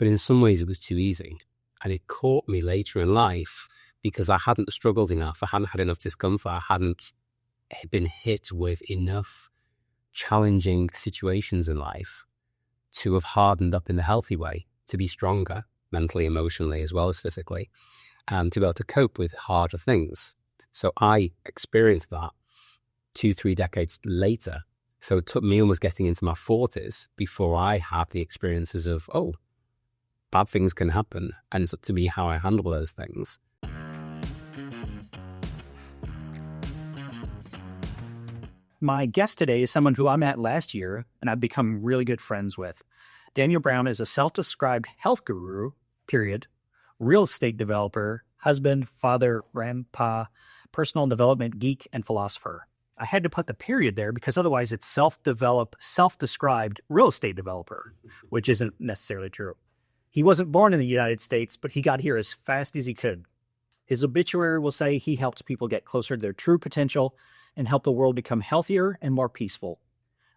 But in some ways it was too easy. And it caught me later in life because I hadn't struggled enough. I hadn't had enough discomfort. I hadn't been hit with enough challenging situations in life to have hardened up in the healthy way, to be stronger mentally, emotionally, as well as physically, and to be able to cope with harder things. So I experienced that 2-3 decades later. So it took me almost getting into my 40s before I had the experiences of, oh, bad things can happen. And it's up to me how I handle those things. My guest today is someone who I met last year and I've become really good friends with. Daniel Brown is a self-described health guru, real estate developer, husband, father, grandpa, personal development geek, and philosopher. I had to put the period there because otherwise it's self-described real estate developer, which isn't necessarily true. He wasn't born in the United States, but he got here as fast as he could. His obituary will say he helped people get closer to their true potential and help the world become healthier and more peaceful.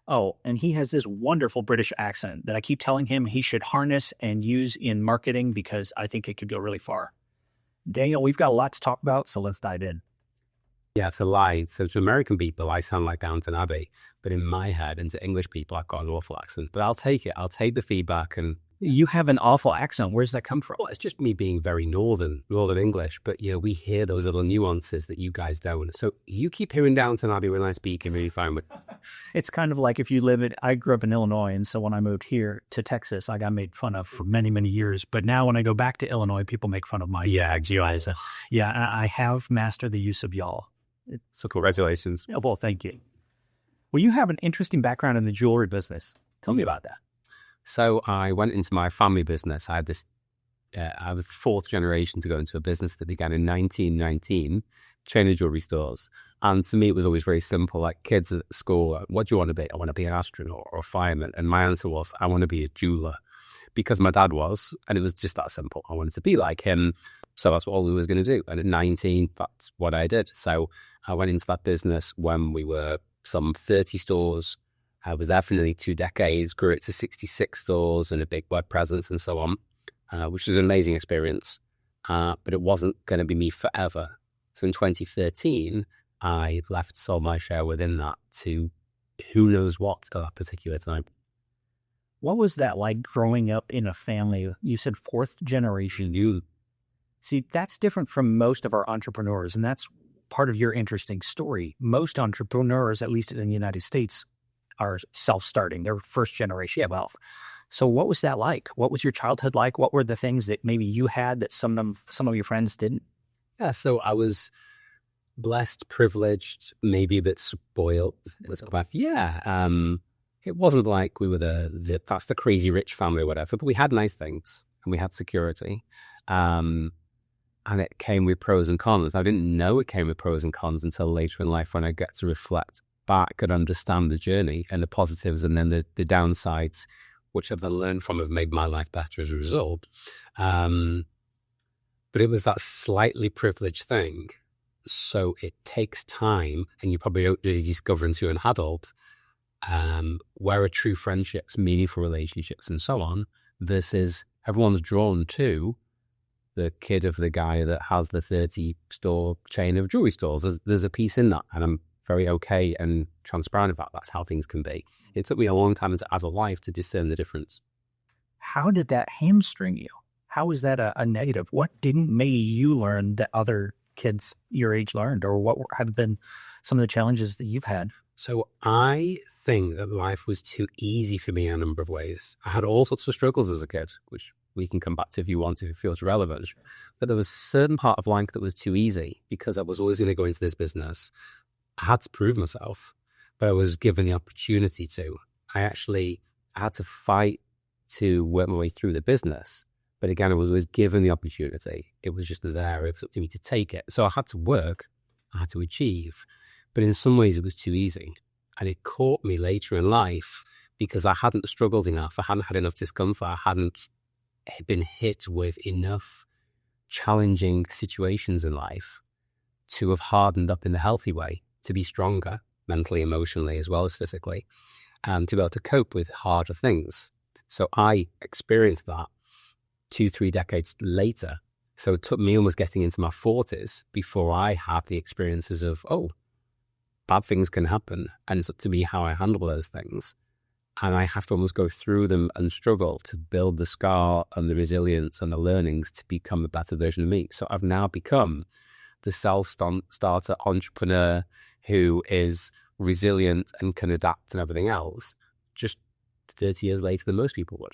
Oh, and he has this wonderful British accent that I keep telling him he should harness and use in marketing because I think it could go really far. Daniel, we've got a lot to talk about, so let's dive in. Yeah, it's a lie. So to American people, I sound like Downton Abbey, but in my head, and to English people, I've got an awful accent. But I'll take it. I'll take the feedback. And you have an awful accent. Where's that come from? Well, it's just me being very northern English. But we hear those little nuances that you guys don't. So you keep hearing Downton Abbey when I speak, and really fine with. It's kind of like if I grew up in Illinois, and so when I moved here to Texas, I got made fun of for many, many years. But now when I go back to Illinois, people make fun of my yags. Yeah, I have mastered the use of y'all. So congratulations. Oh, well, thank you. Well, you have an interesting background in the jewelry business. Tell me about that. So I went into my family business. I was the fourth generation to go into a business that began in 1919, chain of jewelry stores. And to me, it was always very simple. Like kids at school, what do you want to be? I want to be an astronaut or a fireman. And my answer was, I want to be a jeweler, because my dad was, and it was just that simple. I wanted to be like him. So that's all we was going to do. And at 19, that's what I did. So I went into that business when we were some 30 stores. I was there for nearly 2 decades, grew it to 66 stores and a big web presence and so on, which was an amazing experience. But it wasn't going to be me forever. So in 2013, I sold my share within that to who knows what at that particular time. What was that like growing up in a family? You said fourth generation. See, that's different from most of our entrepreneurs, and that's part of your interesting story. Most entrepreneurs, at least in the United States, are self-starting. They're first generation wealth. So what was that like? What was your childhood like? What were the things that maybe you had that some of your friends didn't? Yeah, so I was blessed, privileged, maybe a bit spoiled. It wasn't like we were that's the crazy rich family or whatever, but we had nice things and we had security. And it came with pros and cons. I didn't know it came with pros and cons until later in life when I get to reflect back and understand the journey and the positives and then the downsides, which I've then learned from have made my life better as a result. But it was that slightly privileged thing. So it takes time, and you probably don't really discover until you're an adult, where are true friendships, meaningful relationships, and so on, versus everyone's drawn to the kid of the guy that has the 30-store chain of jewelry stores. There's a piece in that, and I'm very okay and transparent about that's how things can be. It took me a long time into adult life to discern the difference. How did that hamstring you? How is that a negative? What didn't maybe you learn that other kids your age learned, or what have been some of the challenges that you've had? So I think that life was too easy for me in a number of ways. I had all sorts of struggles as a kid, which we can come back to if you want, if it feels relevant. But there was a certain part of life that was too easy because I was always going to go into this business. I had to prove myself, but I was given the opportunity to. I had to fight to work my way through the business. But again, I was always given the opportunity. It was just there. It was up to me to take it. So I had to work. I had to achieve. But in some ways, it was too easy. And it caught me later in life because I hadn't struggled enough. I hadn't had enough discomfort. I hadn't been hit with enough challenging situations in life to have hardened up in the healthy way, to be stronger mentally, emotionally, as well as physically, and to be able to cope with harder things. So I experienced that 2-3 decades later. So it took me almost getting into my 40s before I had the experiences of, oh, bad things can happen. And it's up to me how I handle those things. And I have to almost go through them and struggle to build the scar and the resilience and the learnings to become a better version of me. So I've now become the self-starter entrepreneur who is resilient and can adapt and everything else, just 30 years later than most people would.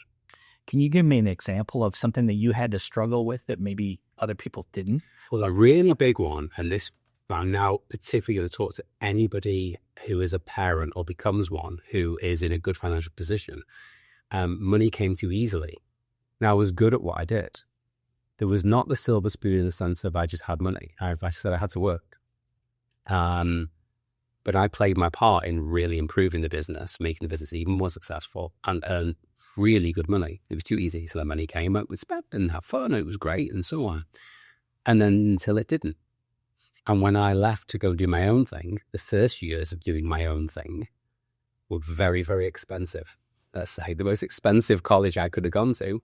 Can you give me an example of something that you had to struggle with that maybe other people didn't? Well, a really big one, and this I'm now particularly going to talk to anybody who is a parent or becomes one who is in a good financial position. Money came too easily. Now, I was good at what I did. There was not the silver spoon in the sense of I just had money. Like I said, I had to work. But I played my part in really improving the business, making the business even more successful, and earned really good money. It was too easy. So the money came up, we spent and have fun. It was great and so on. And then until it didn't. And when I left to go do my own thing, the first years of doing my own thing were very, very expensive. Let's say the most expensive college I could have gone to.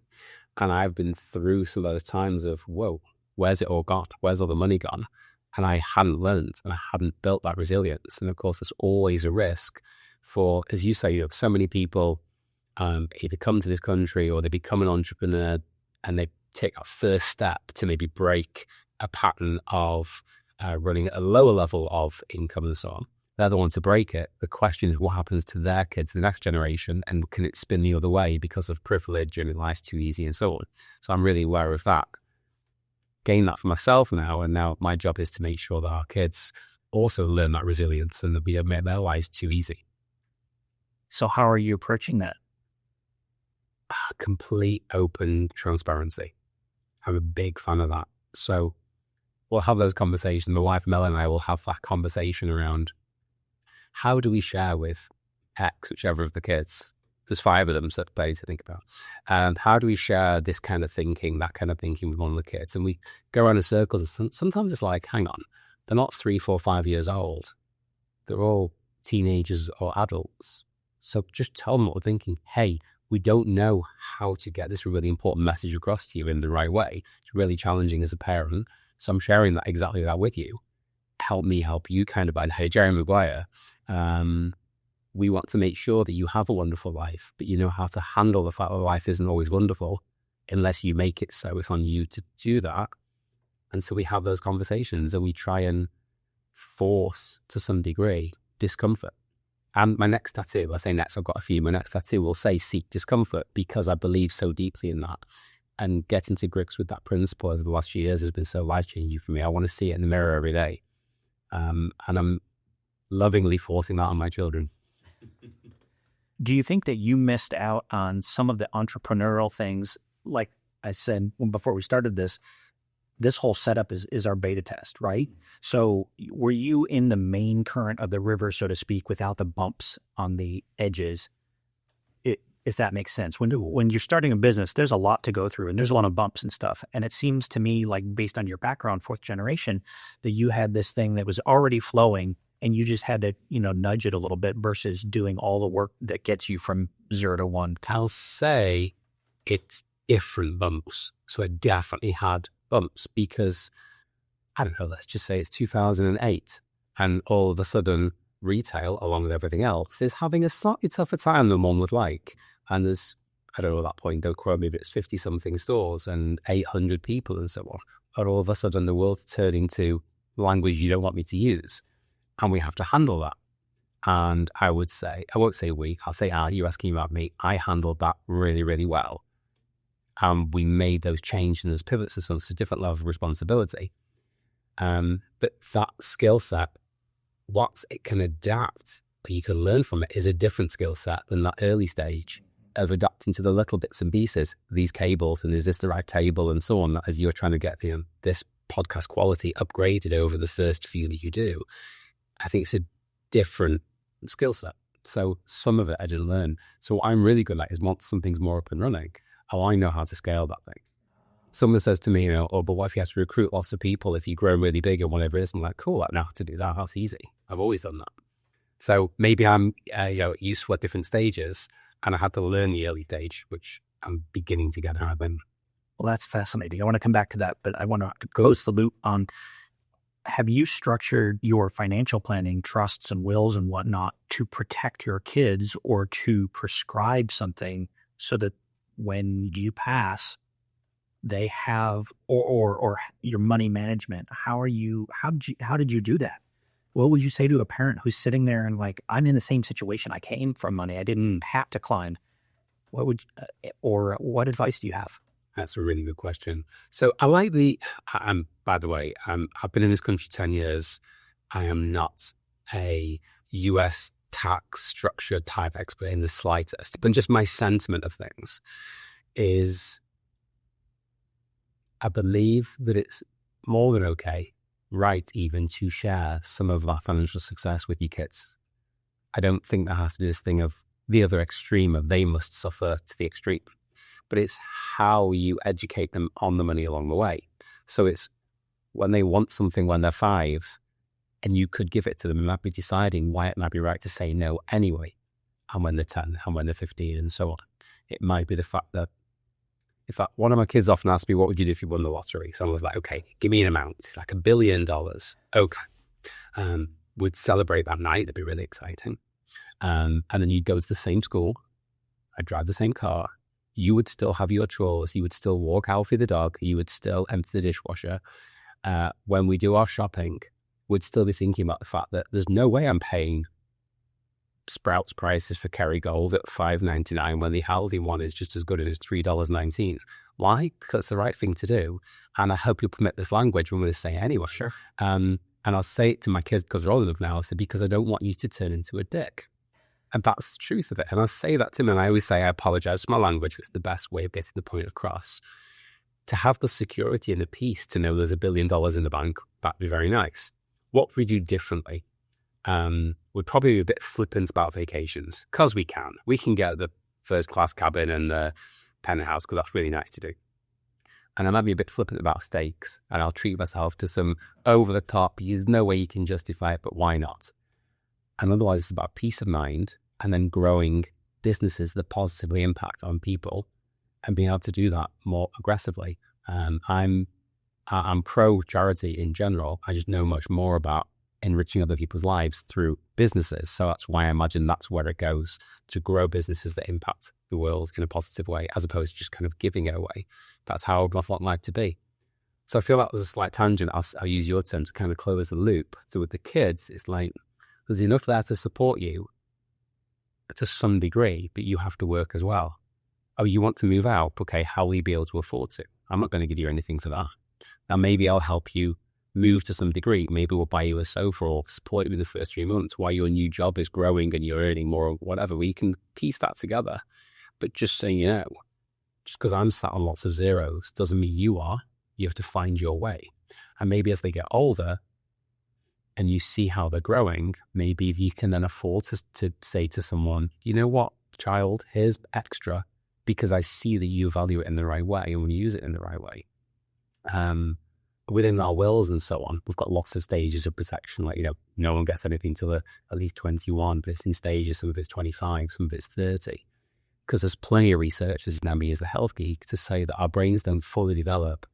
And I've been through some of those times of, whoa, where's it all gone? Where's all the money gone? And I hadn't learned and I hadn't built that resilience. And of course, there's always a risk for, as you say, so many people either come to this country or they become an entrepreneur and they take a first step to maybe break a pattern of running at a lower level of income and so on. They're the ones to break it. The question is what happens to their kids, the next generation, and can it spin the other way because of privilege and life's too easy and so on. So I'm really aware of that. Gain that for myself now, and now my job is to make sure that our kids also learn that resilience and that we don't make their lives too easy. So how are you approaching that? Complete open transparency. I'm a big fan of that. So we'll have those conversations. My wife Mel and I will have that conversation around how do we share with X, whichever of the kids. There's 5 of them, so they to think about. And how do we share this kind of thinking, that kind of thinking with one of the kids? And we go around in circles. And sometimes it's like, hang on, they're not 3, 4, 5 years old. They're all teenagers or adults. So just tell them what we're thinking. Hey, we don't know how to get this really important message across to you in the right way. It's really challenging as a parent. So I'm sharing that exactly that with you. Help me help you kind of. And hey, Jerry Maguire, we want to make sure that you have a wonderful life, but you know how to handle the fact that life isn't always wonderful unless you make it so. It's on you to do that. And so we have those conversations and we try and force, to some degree, discomfort. And my next tattoo, I say next, I've got a few, my next tattoo will say seek discomfort because I believe so deeply in that. And getting to grips with that principle over the last few years has been so life-changing for me. I want to see it in the mirror every day. And I'm lovingly forcing that on my children. Do you think that you missed out on some of the entrepreneurial things? Like I said before we started this whole setup is our beta test, right? So were you in the main current of the river, so to speak, without the bumps on the edges, if that makes sense? When you're starting a business, there's a lot to go through and there's a lot of bumps and stuff. And it seems to me like based on your background, 4th generation, that you had this thing that was already flowing and you just had to, nudge it a little bit versus doing all the work that gets you from 0 to 1. I'll say it's different bumps. So I definitely had bumps because, I don't know, let's just say it's 2008 and all of a sudden retail, along with everything else, is having a slightly tougher time than one would like. And there's, I don't know at that point, don't quote me, but it's 50-something stores and 800 people and so on. And all of a sudden the world's turning to language you don't want me to use. And we have to handle that. And I won't say we, I'll say you're asking about me. I handled that really, really well. And we made those changes and those pivots to a different level of responsibility. But that skill set, what it can adapt, or you can learn from it, is a different skill set than that early stage of adapting to the little bits and pieces, these cables, and is this the right table and so on, as you're trying to get this podcast quality upgraded over the first few that you do. I think it's a different skill set. So some of it I didn't learn. So what I'm really good at is once something's more up and running, I know how to scale that thing. Someone says to me, but what if you have to recruit lots of people if you grow really big and whatever it is? I'm like, cool, I know how to do that. That's easy. I've always done that. So maybe I'm useful at different stages and I had to learn the early stage, which I'm beginning to get out of them. Well, that's fascinating. I want to come back to that, but I want to close the loop on, have you structured your financial planning, trusts and wills and whatnot to protect your kids or to prescribe something so that when you pass, they have, or your money management? How did you do that? What would you say to a parent who's sitting there and like, I'm in the same situation. I came from money. I didn't have to climb. Or what advice do you have? That's a really good question. So by the way, I've been in this country 10 years. I am not a US tax structure type expert in the slightest, but just my sentiment of things is I believe that it's more than okay, right, even to share some of our financial success with your kids. I don't think there has to be this thing of the other extreme of they must suffer to the extreme, but it's how you educate them on the money along the way. So it's when they want something when they're 5 and you could give it to them, and might be deciding why it might be right to say no anyway, and when they're 10 and when they're 15 and so on. It might be the fact that, in fact, one of my kids often asks me, what would you do if you won the lottery? So I was like, okay, give me an amount, like $1 billion. Okay. We'd celebrate that night. That'd be really exciting. And then you'd go to the same school. I'd drive the same car. You would still have your chores. You would still walk Alfie the dog. You would still empty the dishwasher. When we do our shopping, we'd still be thinking about the fact that there's no way I'm paying Sprouts prices for Kerrygold at $5.99 when the Aldi one is just as good as $3.19. Why? Because it's the right thing to do. And I hope you'll permit this language when we say it anyway. Sure. And I'll say it to my kids because they're old enough now. I say, because I don't want you to turn into a dick. And that's the truth of it. And I say that to them, and I always say, I apologize for my language. It's the best way of getting the point across. To have the security and the peace to know there's $1 billion in the bank, that'd be very nice. What would we do differently? We'd probably be a bit flippant about vacations, because we can. We can get the first class cabin and the penthouse, because that's really nice to do. And I might be a bit flippant about steaks, and I'll treat myself to some over the top. There's no way you can justify it, but why not? And otherwise, it's about peace of mind and then growing businesses that positively impact on people and being able to do that more aggressively. I'm pro charity in general. I just know much more about enriching other people's lives through businesses. So that's why I imagine that's where it goes, to grow businesses that impact the world in a positive way, as opposed to just kind of giving it away. That's how I would want life to be. So I feel that was a slight tangent. I'll use your term to kind of close the loop. So with the kids, it's like, there's enough there to support you to some degree, but you have to work as well. Oh, you want to move out? Okay, how will you be able to afford to? I'm not going to give you anything for that. Now, maybe I'll help you move to some degree. Maybe we'll buy you a sofa or support you in the first 3 months while your new job is growing and you're earning more or whatever. We can piece that together. But just so you know, just because I'm sat on lots of zeros doesn't mean you are. You have to find your way. And maybe as they get older and you see how they're growing, maybe if you can then afford to say to someone, you know what, child, here's extra because I see that you value it in the right way and when you use it in the right way. Within our wills and so on, we've got lots of stages of protection. Like, no one gets anything till at least 21, but it's in stages. Some of it's 25, some of it's 30. Because there's plenty of research, this is now me as the health geek, to say that our brains don't fully develop.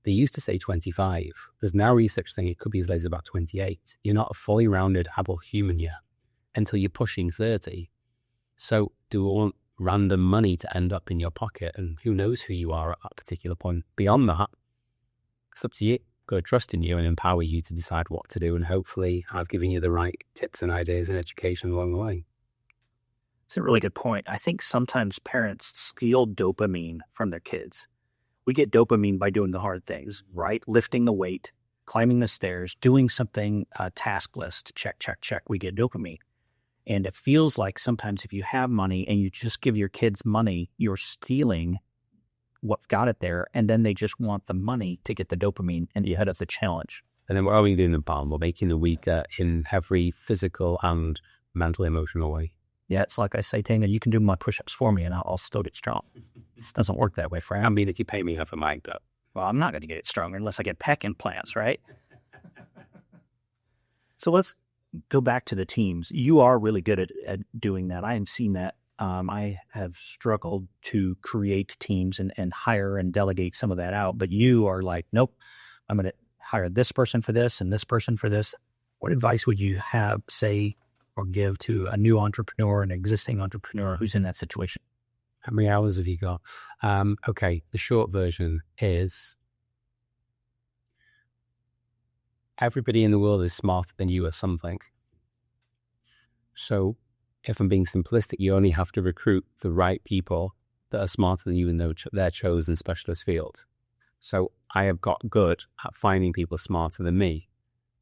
They used to say 25. There's now research saying it could be as late as about 28. You're not a fully rounded adult human yet until you're pushing 30. So do we want random money to end up in your pocket? And who knows who you are at that particular point? Beyond that, it's up to you. Got to trust in you and empower you to decide what to do. And hopefully I've given you the right tips and ideas and education along the way. It's a really good point. I think sometimes parents steal dopamine from their kids. We get dopamine by doing the hard things, right? Lifting the weight, climbing the stairs, doing something, task list, check, check, check. We get dopamine. And it feels like sometimes if you have money and you just give your kids money, you're stealing what got it there. And then they just want the money to get the dopamine. And you had as a challenge. And then what are we doing in the barn? We're making the weaker in every physical and mental, emotional way. Yeah, it's like I say, Tana, you can do my push-ups for me and I'll still get strong. It doesn't work that way, Frank. I mean, if you pay me half a mic, but... Well, I'm not going to get it stronger unless I get pec implants, right? So let's go back to the teams. You are really good at doing that. I have seen that I have struggled to create teams and hire and delegate some of that out. But you are like, nope, I'm going to hire this person for this and this person for this. What advice would you have, say, or give to a new entrepreneur, an existing entrepreneur who's in that situation? How many hours have you got? Okay, the short version is everybody in the world is smarter than you at something. So if I'm being simplistic, you only have to recruit the right people that are smarter than you in their chosen specialist field. So I have got good at finding people smarter than me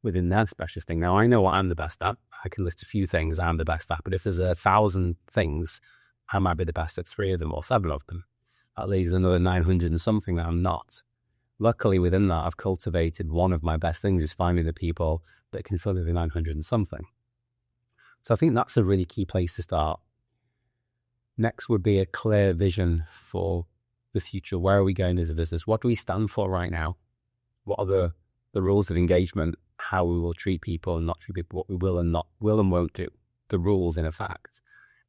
within their specialist thing. Now, I know what I'm the best at. I can list a few things I'm the best at, but if there's 1,000 things, I might be the best at 3 of them or 7 of them. That leaves another 900 and something that I'm not. Luckily, within that, I've cultivated one of my best things is finding the people that can fill in the 900 and something. So I think that's a really key place to start. Next would be a clear vision for the future. Where are we going as a business? What do we stand for right now? What are the rules of engagement? How we will treat people and not treat people, what we will and won't do. The rules in effect.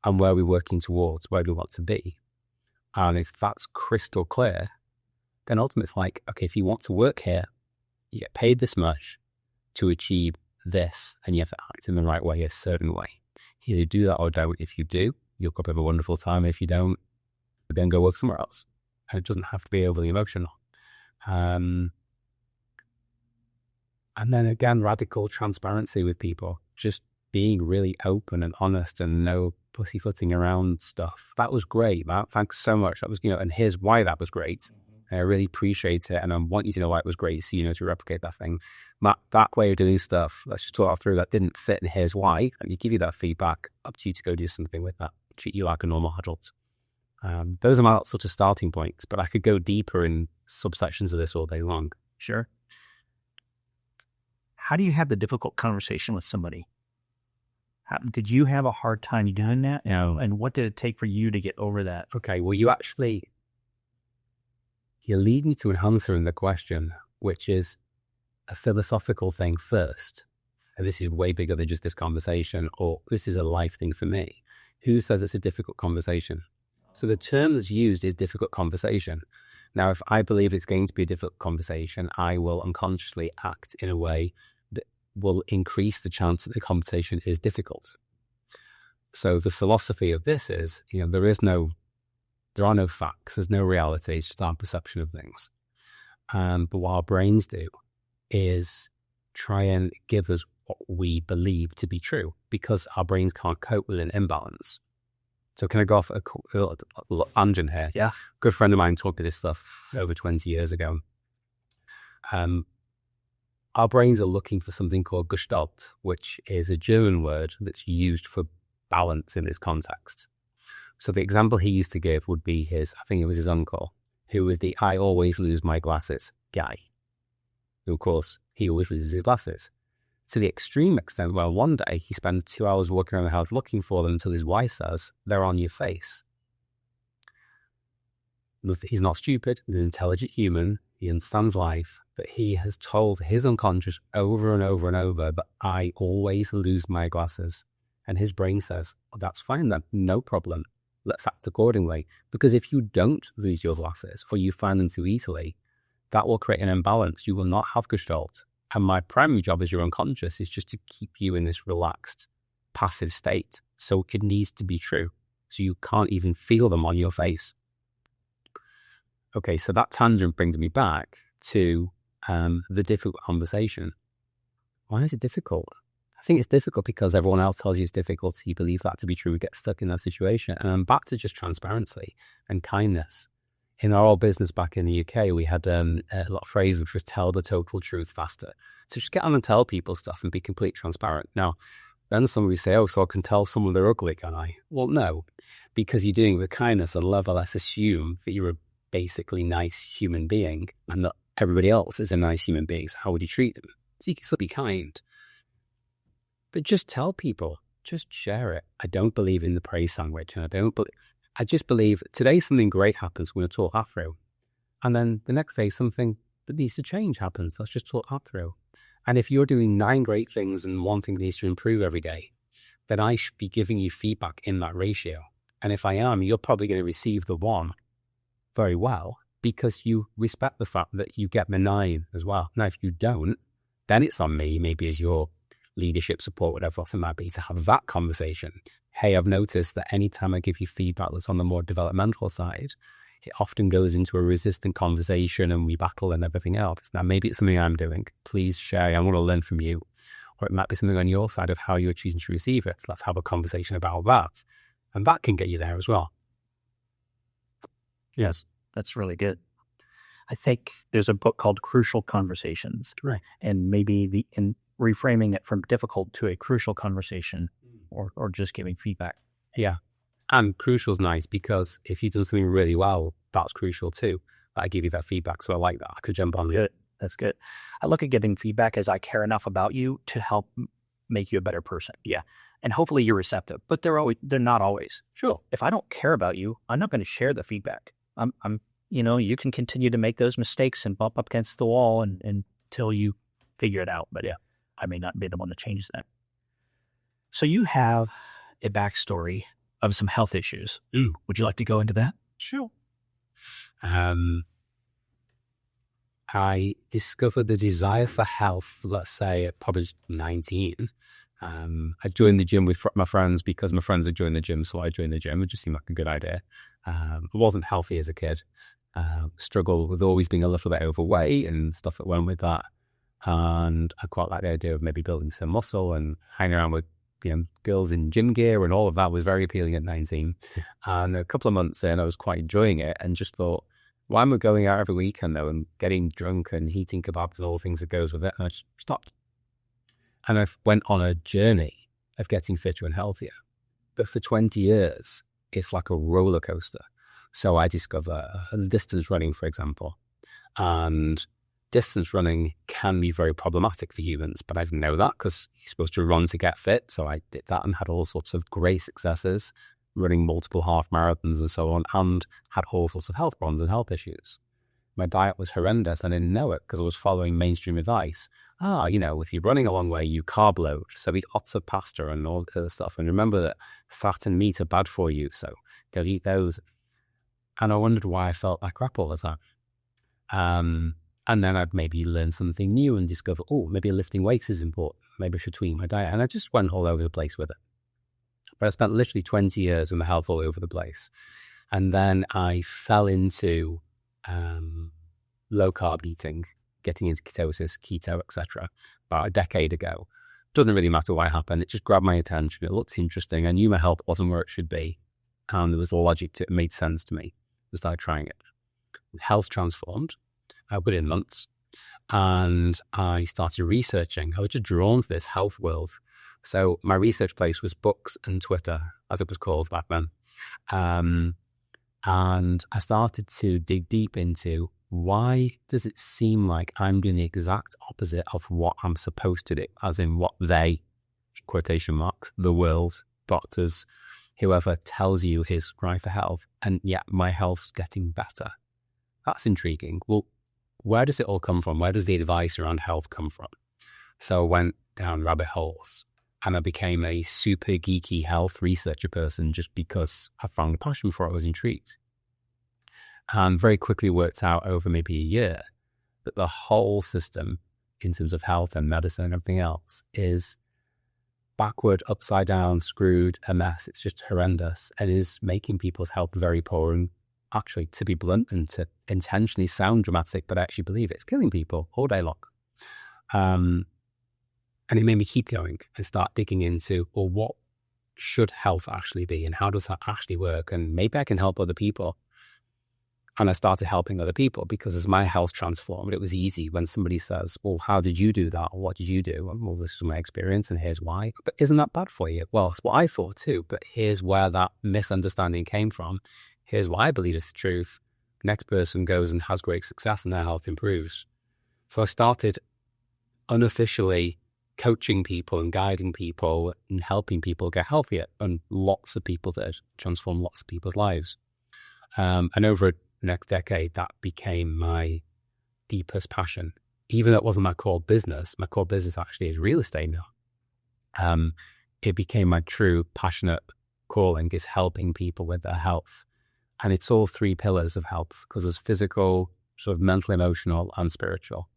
And where are we working towards? Where do we want to be? And if that's crystal clear, then ultimately it's like, okay, if you want to work here, you get paid this much to achieve this, and you have to act in the right way, a certain way. Either do that or don't. If you do, you'll probably have a wonderful time. If you don't, then go work somewhere else. And it doesn't have to be overly emotional. And then again, radical transparency with people. Just being really open and honest and no pussyfooting around stuff. That was great. Thanks so much. That was, and here's why that was great. I really appreciate it, and I want you to know why it was great, so you know to replicate that thing. That way of doing stuff, let's just talk through that didn't fit, and here's why. Let me give you that feedback. Up to you to go do something with that. Treat you like a normal adult. Those are my sort of starting points, but I could go deeper in subsections of this all day long. Sure. How do you have the difficult conversation with somebody? Did you have a hard time doing that? And what did it take for you to get over that? Okay, well, you lead me to an answer in the question, which is a philosophical thing first. And this is way bigger than just this conversation, or this is a life thing for me. Who says it's a difficult conversation? So the term that's used is difficult conversation. Now, if I believe it's going to be a difficult conversation, I will unconsciously act in a way that will increase the chance that the conversation is difficult. So the philosophy of this is, there are no facts, there's no reality, it's just our perception of things. But what our brains do is try and give us what we believe to be true, because our brains can't cope with an imbalance. So can I go off a little tangent here? Yeah. A good friend of mine taught me this stuff over 20 years ago. Our brains are looking for something called Gestalt, which is a German word that's used for balance in this context. So the example he used to give would be I think it was his uncle, who was the I always lose my glasses guy. Of course, he always loses his glasses. To the extreme extent where one day he spends 2 hours walking around the house looking for them until his wife says, they're on your face. He's not stupid, he's an intelligent human, he understands life, but he has told his unconscious over and over and over that I always lose my glasses. And his brain says, oh, that's fine then, no problem. Let's act accordingly. Because if you don't lose your glasses or you find them too easily, that will create an imbalance. You will not have Gestalt. And my primary job as your unconscious is just to keep you in this relaxed, passive state. So it needs to be true. So you can't even feel them on your face. Okay, so that tangent brings me back to the difficult conversation. Why is it difficult? I think it's difficult because everyone else tells you it's difficult. You believe that to be true. We get stuck in that situation. And I'm back to just transparency and kindness. In our old business back in the UK, we had a lot of phrase which was tell the total truth faster. So just get on and tell people stuff and be completely transparent. Now, then somebody say, oh, so I can tell someone they're ugly, can I? Well, no, because you're doing it with kindness and love. Let's assume that you're a basically nice human being and that everybody else is a nice human being. So how would you treat them? So you can still be kind. But just tell people, just share it. I don't believe in the praise sandwich, and I just believe today something great happens. We're going to talk that through. And then the next day something that needs to change happens. Let's just talk that through. And if you're doing 9 great things and one thing needs to improve every day, then I should be giving you feedback in that ratio. And if I am, you're probably going to receive the one very well because you respect the fact that you get the 9 as well. Now, if you don't, then it's on me, maybe as your leadership support, whatever else it might be, to have that conversation. Hey, I've noticed that anytime I give you feedback that's on the more developmental side, it often goes into a resistant conversation and we battle and everything else. Now, maybe it's something I'm doing. Please share. I want to learn from you. Or it might be something on your side of how you're choosing to receive it. Let's have a conversation about that. And that can get you there as well. Yes, that's really good. I think there's a book called Crucial Conversations. Right. And maybe in reframing it from difficult to a crucial conversation or just giving feedback. Yeah. And crucial is nice because if you've done something really well, that's crucial too. I give you that feedback. So I like that. I could jump on good. That's good. I look at getting feedback as I care enough about you to help make you a better person. Yeah. And hopefully you're receptive, but they're not always. Sure. If I don't care about you, I'm not going to share the feedback. You can continue to make those mistakes and bump up against the wall until you figure it out. But yeah, I may not be the one to change that. So you have a backstory of some health issues. Would you like to go into that? Sure. I discovered the desire for health, let's say at probably 19. I joined the gym with my friends because my friends had joined the gym, so I joined the gym. It just seemed like a good idea. I wasn't healthy as a kid. Struggled with always being a little bit overweight and stuff that went with that. And I quite like the idea of maybe building some muscle and hanging around with girls in gym gear, and all of that was very appealing at 19. And a couple of months in, I was quite enjoying it and just thought, why am I going out every weekend though and getting drunk and eating kebabs and all the things that goes with it? And I just stopped. And I went on a journey of getting fitter and healthier. But for 20 years, it's like a roller coaster. So I discover distance running, for example. And distance running can be very problematic for humans, but I didn't know that because you're supposed to run to get fit. So I did that and had all sorts of great successes, running multiple half marathons and so on, and had all sorts of health problems and health issues. My diet was horrendous. I didn't know it because I was following mainstream advice. If you're running a long way, you carb load. So eat lots of pasta and all that other stuff. And remember that fat and meat are bad for you. So go eat those. And I wondered why I felt like crap all the time. And then I'd maybe learn something new and discover, maybe lifting weights is important. Maybe I should tweak my diet. And I just went all over the place with it. But I spent literally 20 years with my health all over the place. And then I fell into low carb eating, getting into ketosis, keto, etc. about a decade ago. Doesn't really matter why it happened. It just grabbed my attention. It looked interesting. I knew my health wasn't where it should be. And there was logic to it. It made sense to me. I started trying it. Health transformed within months. And I started researching. I was just drawn to this health world. So my research place was books and Twitter, as it was called back then. And I started to dig deep into why does it seem like I'm doing the exact opposite of what I'm supposed to do, as in what they, quotation marks, the world, doctors, whoever tells you is right for health, and yet my health's getting better. That's intriguing. Well, where does it all come from? Where does the advice around health come from? So I went down rabbit holes and I became a super geeky health researcher person just because I found a passion for it. I was intrigued. And very quickly worked out over maybe a year that the whole system in terms of health and medicine and everything else is backward, upside down, screwed, a mess. It's just horrendous and is making people's health very poor. And actually, to be blunt and to intentionally sound dramatic, but I actually believe it's killing people all day long. And it made me keep going and start digging into, well, what should health actually be and how does that actually work? And maybe I can help other people. And I started helping other people because as my health transformed, it was easy when somebody says, well, how did you do that? Or what did you do? And, well, this is my experience and here's why. But isn't that bad for you? Well, it's what I thought too, but here's where that misunderstanding came from. Here's why I believe it's the truth. Next person goes and has great success and their health improves. So I started unofficially coaching people and guiding people and helping people get healthier. And lots of people did, transform lots of people's lives. And over the next decade, that became my deepest passion. Even though it wasn't my core business actually is real estate now. It became my true passionate calling is helping people with their health. And it's all three pillars of health, because there's physical, sort of mental, emotional, and spiritual.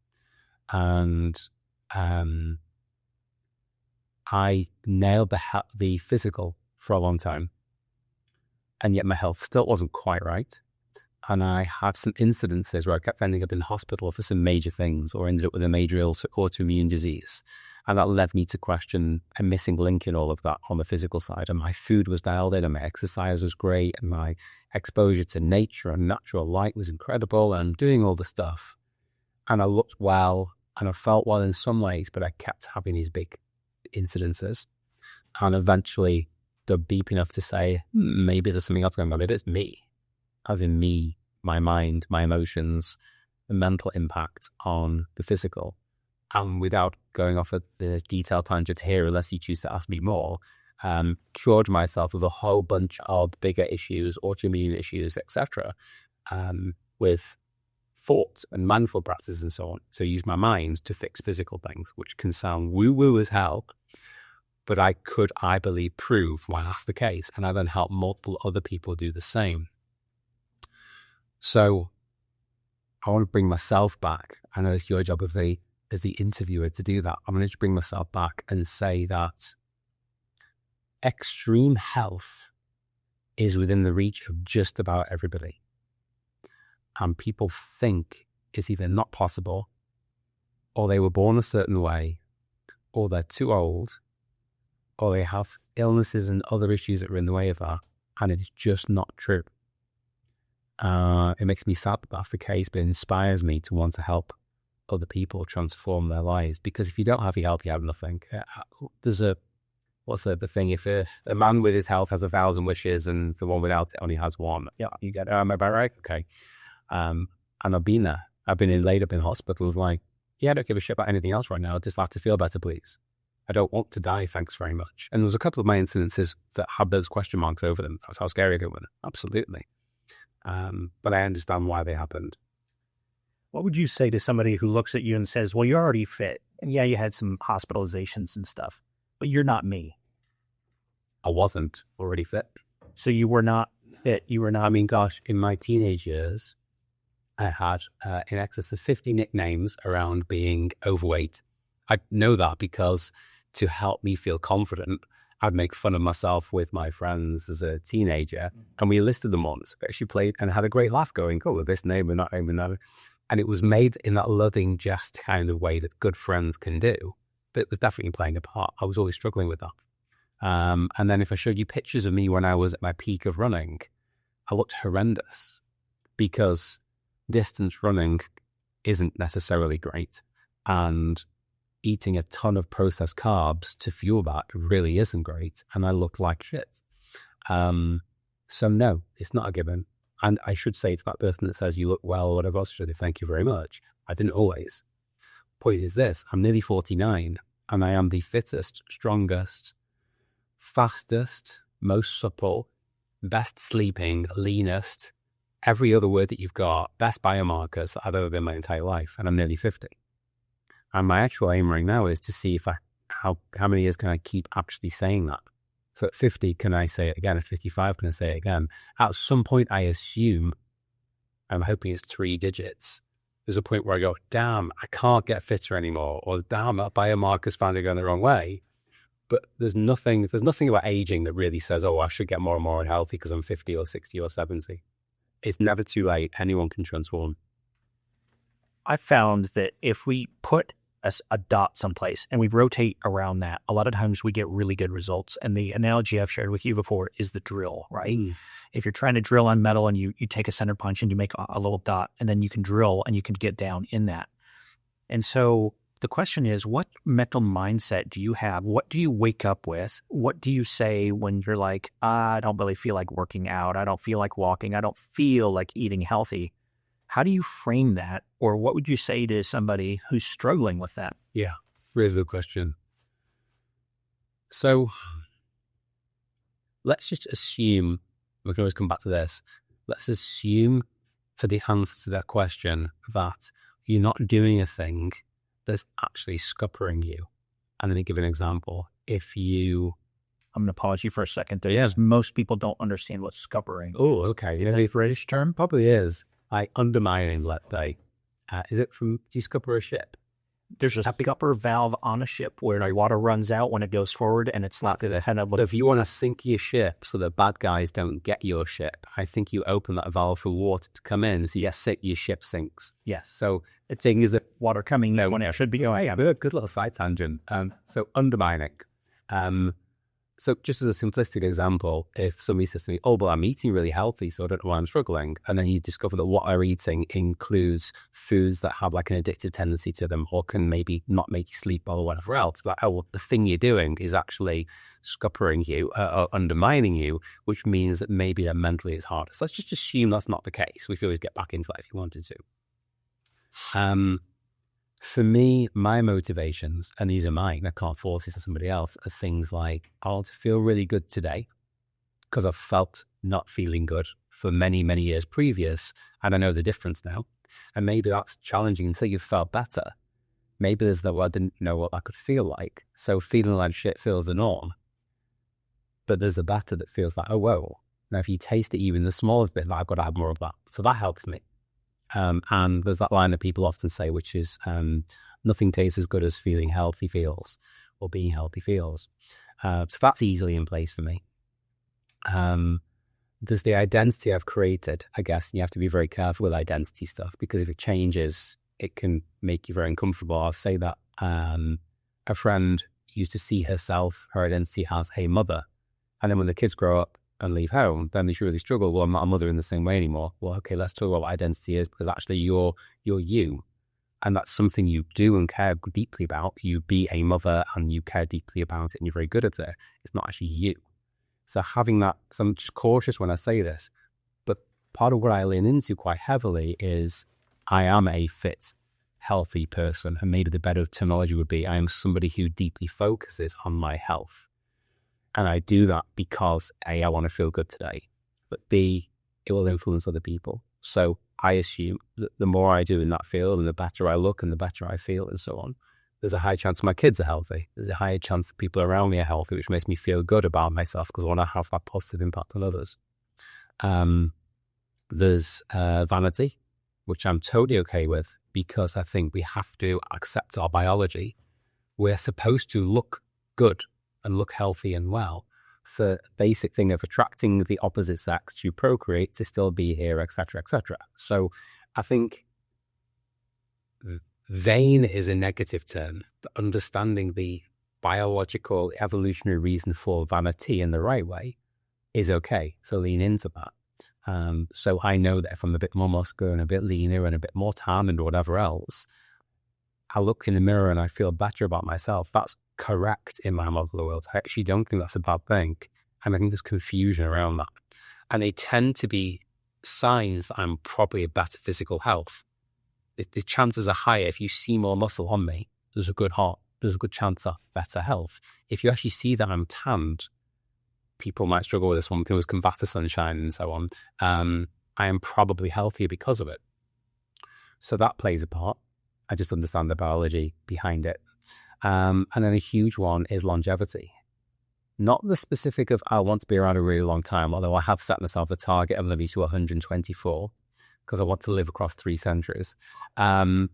And I nailed the physical for a long time, and yet my health still wasn't quite right. And I had some incidences where I kept ending up in hospital for some major things, or ended up with a major autoimmune disease. And that led me to question a missing link in all of that on the physical side. And my food was dialed in, and my exercise was great, and my exposure to nature and natural light was incredible, and doing all the stuff. And I looked well, and I felt well in some ways, but I kept having these big incidences. And eventually they're deep enough to say, maybe there's something else going on. Maybe it's me, as in me, my mind, my emotions, the mental impact on the physical. And without going off at the detailed tangent here, unless you choose to ask me more, cured myself of a whole bunch of bigger issues, autoimmune issues, etc., with thought and mindful practices and so on. So use my mind to fix physical things, which can sound woo-woo as hell, but I believe, prove why that's the case. And I then help multiple other people do the same. So I want to bring myself back. I know it's your job as the interviewer to do that. I'm going to bring myself back and say that extreme health is within the reach of just about everybody. And people think it's either not possible, or they were born a certain way, or they're too old, or they have illnesses and other issues that are in the way of that. And it is just not true. It makes me sad that that's the case, but it inspires me to want to help other people transform their lives. Because if you don't have your health, you have nothing. There's what's the thing? If a man with his health has 1,000 wishes and the one without it only has one, yeah, you get it. Am I about right? Okay. And I've been there. I've been laid up in hospitals like, yeah, I don't give a shit about anything else right now. I just like to feel better, please. I don't want to die, thanks very much. And there was a couple of my incidences that had those question marks over them. That's how scary they were. Absolutely. But I understand why they happened. What would you say to somebody who looks at you and says, well, you're already fit, and yeah, you had some hospitalizations and stuff, but you're not me? I wasn't already fit. So you were not fit. You were not. I mean, gosh, in my teenage years, I had in excess of 50 nicknames around being overweight. I know that because to help me feel confident, I'd make fun of myself with my friends as a teenager, and we listed them once. We actually played and had a great laugh going, oh, with this name and that name and that. And it was made in that loving, jest kind of way that good friends can do. But it was definitely playing a part. I was always struggling with that. And then if I showed you pictures of me when I was at my peak of running, I looked horrendous, because distance running isn't necessarily great. And eating a ton of processed carbs to fuel that really isn't great. And I looked like shit. So no, it's not a given. And I should say to that person that says you look well or whatever else, should they thank you very much. I didn't always. Point is this, I'm nearly 49 and I am the fittest, strongest, fastest, most supple, best sleeping, leanest, every other word that you've got, best biomarkers that I've ever been my entire life. And I'm nearly 50. And my actual aim right now is to see if how many years can I keep actually saying that. So at 50, can I say it again? At 55, can I say it again? At some point, I assume, I'm hoping it's 3 digits. There's a point where I go, damn, I can't get fitter anymore. Or damn, that biomarker's found it going the wrong way. But there's nothing about aging that really says, oh, I should get more and more unhealthy because I'm 50 or 60 or 70. It's never too late. Anyone can transform. I found that if we put a dot someplace and we rotate around that, a lot of times we get really good results. And the analogy I've shared with you before is the drill, right? If you're trying to drill on metal and you take a center punch and you make a little dot, and then you can drill and you can get down in that. And so the question is, what mental mindset do you have? What do you wake up with? What do you say when you're like, I don't really feel like working out. I don't feel like walking. I don't feel like eating healthy. How do you frame that? Or what would you say to somebody who's struggling with that? Yeah, really good question. So let's just assume, we can always come back to this. Let's assume for the answer to that question that you're not doing a thing that's actually scuppering you. And let me give an example. If you I'm going to pause you for a second there, because most people don't understand what scuppering. Oh, okay. Is that a British term? Probably is. Like undermining, let's say. Is it from, do you scupper a ship? There's a scupper valve on a ship where the water runs out when it goes forward, and it's not the head of. So if you want to sink your ship so the bad guys don't get your ship, I think you open that valve for water to come in, so your ship sinks. Yes. So the thing is that water coming in when it should be going. Hey, good little side tangent. So undermining. So just as a simplistic example, if somebody says to me, oh, but I'm eating really healthy, so I don't know why I'm struggling. And then you discover that what they're eating includes foods that have like an addictive tendency to them or can maybe not make you sleep or whatever else. But, oh, well, the thing you're doing is actually scuppering you or undermining you, which means that maybe they're mentally is harder. So let's just assume that's not the case. We could always get back into that if you wanted to. For me, my motivations, and these are mine, I can't force this to somebody else, are things like, I want to feel really good today because I've felt not feeling good for many, many years previous, and I know the difference now. And maybe that's challenging until you've felt better. Maybe there's I didn't know what I could feel like. So feeling like shit feels the norm. But there's a better that feels like, oh, whoa. Now, if you taste it even the smallest bit, I've got to have more of that. So that helps me. And there's that line that people often say, which is nothing tastes as good as feeling healthy feels or being healthy feels. So that's easily in place for me. There's the identity I've created, I guess, and you have to be very careful with identity stuff because if it changes, it can make you very uncomfortable. I'll say that a friend used to see herself, her identity as a mother. And then when the kids grow up, and leave home, then they really struggle. Well, I'm not a mother in the same way anymore. Well, okay, let's talk about what identity is because actually you're you. And that's something you do and care deeply about. You be a mother and you care deeply about it and you're very good at it. It's not actually you. So having that, so I'm just cautious when I say this, but part of what I lean into quite heavily is I am a fit, healthy person. And maybe the better terminology would be I am somebody who deeply focuses on my health. And I do that because A, I want to feel good today, but B, it will influence other people. So I assume that the more I do in that field and the better I look and the better I feel and so on, there's a high chance my kids are healthy. There's a higher chance the people around me are healthy, which makes me feel good about myself because I want to have that positive impact on others. There's vanity, which I'm totally okay with because I think we have to accept our biology. We're supposed to look good and look healthy and well for basic thing of attracting the opposite sex to procreate, to still be here, etc., etc. So I think vain is a negative term, but understanding the biological evolutionary reason for vanity in the right way is okay. So lean into that. So I know that if I'm a bit more muscular and a bit leaner and a bit more tan and whatever else, I look in the mirror and I feel better about myself. That's correct in my model of the world. I actually don't think that's a bad thing. And I think there's confusion around that. And they tend to be signs that I'm probably a better physical health. The chances are higher. If you see more muscle on me, there's a good heart. There's a good chance of better health. If you actually see that I'm tanned, people might struggle with this one because come back to sunshine and so on. I am probably healthier because of it. So that plays a part. I just understand the biology behind it. And then a huge one is longevity. Not the specific of I want to be around a really long time, although I have set myself a target of living to 124 because I want to live across 3 centuries. It's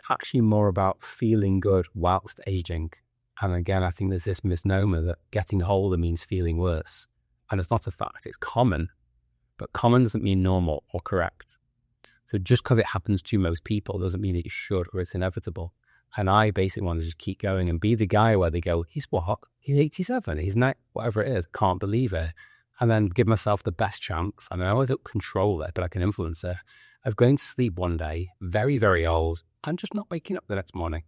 actually more about feeling good whilst aging. And again, I think there's this misnomer that getting older means feeling worse. And it's not a fact, it's common, but common doesn't mean normal or correct. So just because it happens to most people doesn't mean it should or it's inevitable. And I basically want to just keep going and be the guy where they go, he's what? He's 87, he's not, whatever it is, can't believe it. And then give myself the best chance. I know I don't control it, but I can influence it, of going to sleep one day, very, very old, and just not waking up the next morning.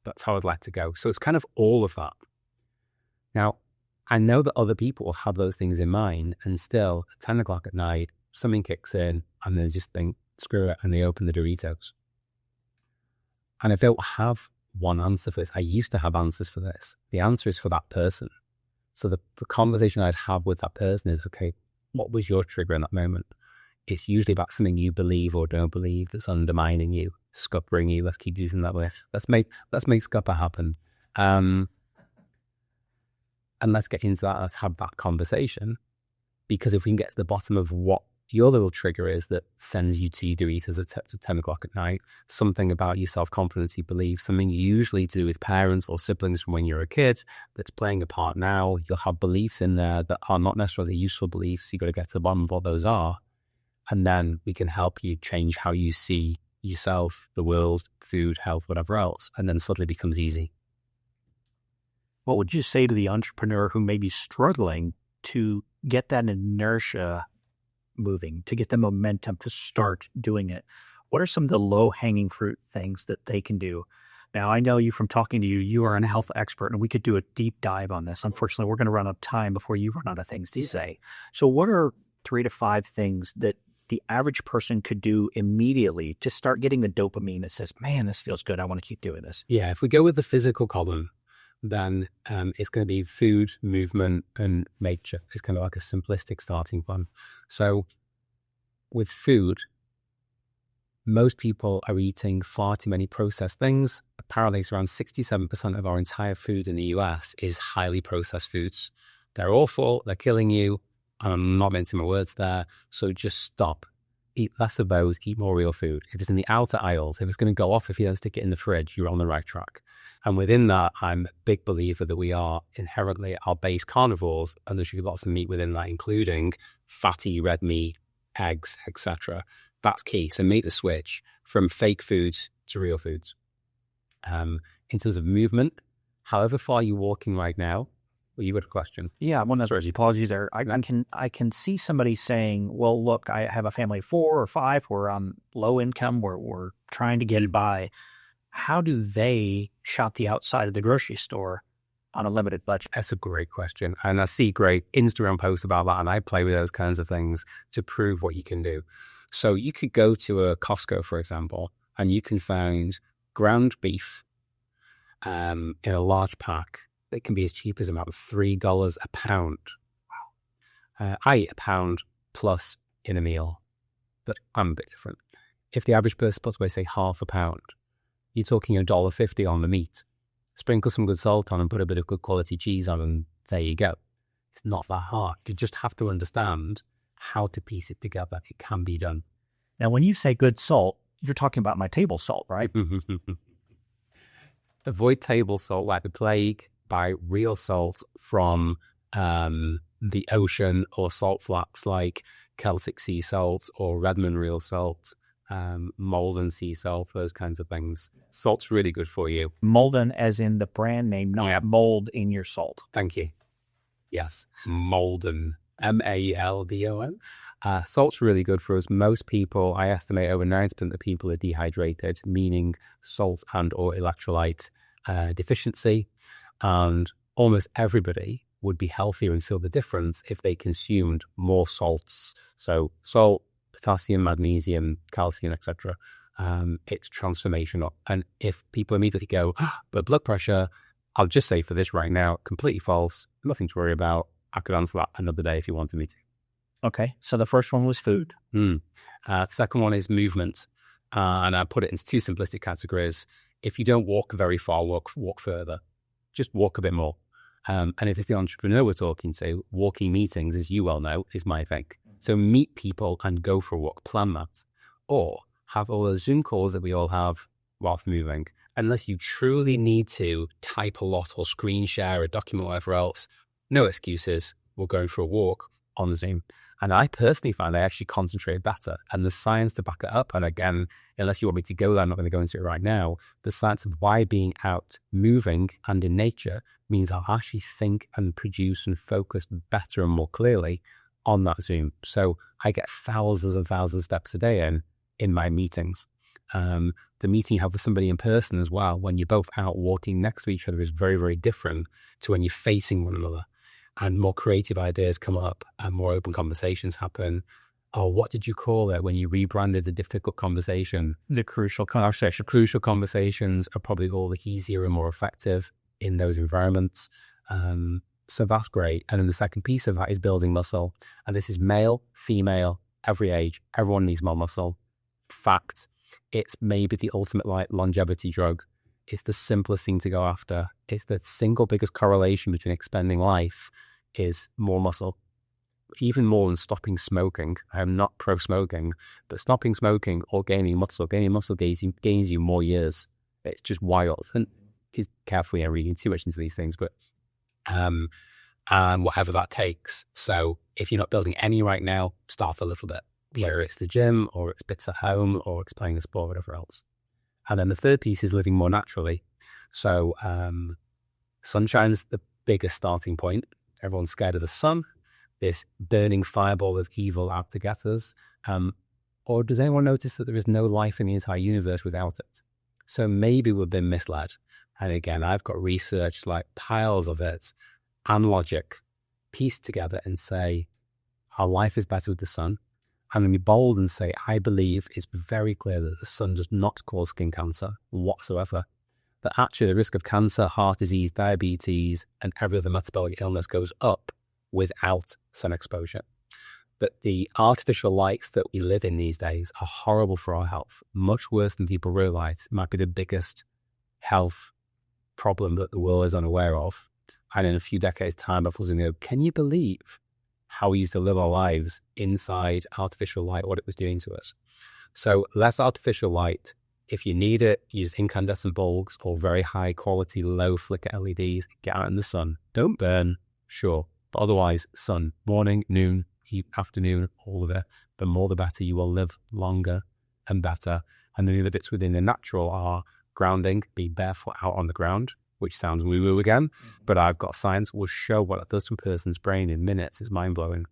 That's how I'd like to go. So it's kind of all of that. Now, I know that other people will have those things in mind, and still at 10 o'clock at night, something kicks in and they just think, screw it, and they open the Doritos. And I don't have one answer for this. I used to have answers for this. The answer is for that person. So the conversation I'd have with that person is, okay, what was your trigger in that moment? It's usually about something you believe or don't believe that's undermining you, scuppering you. Let's keep using that word. Let's make scupper happen. And let's get into that. Let's have that conversation. Because if we can get to the bottom of what your little trigger is that sends you to your eaters at 10 o'clock at night, something about your self-confidence, you believe, something usually to do with parents or siblings from when you're a kid that's playing a part now. You'll have beliefs in there that are not necessarily useful beliefs. You've got to get to the bottom of what those are. And then we can help you change how you see yourself, the world, food, health, whatever else. And then suddenly it becomes easy. What would you say to the entrepreneur who may be struggling to get that inertia moving, to get the momentum to start doing it? What are some of the low-hanging fruit things that they can do? Now, I know you from talking to you, you are a health expert, and we could do a deep dive on this. Unfortunately, we're going to run out of time before you run out of things to say. So what are 3 to 5 things that the average person could do immediately to start getting the dopamine that says, man, this feels good. I want to keep doing this. Yeah, if we go with the physical column, then it's going to be food, movement, and nature. It's kind of like a simplistic starting point. So with food, most people are eating far too many processed things. Apparently, it's around 67% of our entire food in the US is highly processed foods. They're awful. They're killing you. I'm not mincing my words there. So just stop. Eat less of those. Eat more real food. If it's in the outer aisles, if it's going to go off, if you don't stick it in the fridge, you're on the right track. And within that, I'm a big believer that we are inherently our base carnivores, and there should be lots of meat within that, including fatty red meat, eggs, etc. That's key. So make the switch from fake foods to real foods. In terms of movement, however far you're walking right now, well, you got a question. Yeah, one of those apologies there. I can see somebody saying, well, look, I have a family of 4 or 5. We're on low income. We're trying to get by. How do they shop the outside of the grocery store on a limited budget? That's a great question. And I see great Instagram posts about that. And I play with those kinds of things to prove what you can do. So you could go to a Costco, for example, and you can find ground beef in a large pack. It can be as cheap as about $3 a pound. Wow. I eat a pound plus in a meal, but I'm a bit different. If the average person puts away, say, half a pound, you're talking $1.50 on the meat. Sprinkle some good salt on and put a bit of good quality cheese on, and there you go. It's not that hard. You just have to understand how to piece it together. It can be done. Now, when you say good salt, you're talking about my table salt, right? Avoid table salt like the plague. Buy real salt from the ocean or salt flats like Celtic sea salt or Redmond real salt, Malden sea salt, those kinds of things. Salt's really good for you. Malden as in the brand name, not mold in your salt. Thank you. Yes, Malden, Maldon. Salt's really good for us. Most people, I estimate over 90% of people are dehydrated, meaning salt and or electrolyte deficiency. And almost everybody would be healthier and feel the difference if they consumed more salts. So salt, potassium, magnesium, calcium, etc. It's transformational. And if people immediately go, but blood pressure, I'll just say for this right now, completely false. Nothing to worry about. I could answer that another day if you wanted me to. Okay, so the first one was food. The second one is movement. And I put it into 2 simplistic categories. If you don't walk very far, walk further. Just walk a bit more. And if it's the entrepreneur we're talking to, walking meetings, as you well know, is my thing. So meet people and go for a walk, plan that. Or have all those Zoom calls that we all have whilst moving. Unless you truly need to type a lot or screen share a document or whatever else, no excuses. We're going for a walk on Zoom. And I personally find I actually concentrate better. And the science to back it up, and again, unless you want me to go there, I'm not going to go into it right now, the science of why being out moving and in nature means I'll actually think and produce and focus better and more clearly on that Zoom. So I get thousands and thousands of steps a day in my meetings. The meeting you have with somebody in person as well, when you're both out walking next to each other, is very, very different to when you're facing one another. And more creative ideas come up and more open conversations happen. Oh, what did you call it when you rebranded the difficult conversation? The crucial conversation. Crucial conversations are probably all the easier and more effective in those environments. So that's great. And then the second piece of that is building muscle. And this is male, female, every age. Everyone needs more muscle. Fact, it's maybe the ultimate longevity drug. It's the simplest thing to go after. It's the single biggest correlation between expending life is more muscle. Even more than stopping smoking. I am not pro-smoking, but stopping smoking or gaining muscle gains you more years. It's just wild. And carefully, I'm reading too much into these things, but and whatever that takes. So if you're not building any right now, start a little bit. Whether it's the gym or it's bits at home or it's playing a sport, whatever else. And then the third piece is living more naturally. So sunshine's the biggest starting point. Everyone's scared of the sun, this burning fireball of evil out to get us. Or does anyone notice that there is no life in the entire universe without it? So maybe we've been misled. And again, I've got research, like piles of it, and logic pieced together and say, our life is better with the sun. I'm going to be bold and say, I believe it's very clear that the sun does not cause skin cancer whatsoever. That actually the risk of cancer, heart disease, diabetes, and every other metabolic illness goes up without sun exposure. But the artificial lights that we live in these days are horrible for our health, much worse than people realize. It might be the biggest health problem that the world is unaware of. And in a few decades' time, I was going to go, can you believe how we used to live our lives inside artificial light, what it was doing to us? So less artificial light. If you need it, use incandescent bulbs or very high quality, low flicker LEDs. Get out in the sun. Don't burn, sure. But otherwise, sun, morning, noon, afternoon, all of it. The more the better. You will live longer and better. And the other bits within the natural are grounding, be barefoot out on the ground, which sounds woo-woo again, but I've got science will show what it does to a person's brain in minutes. It's mind-blowing.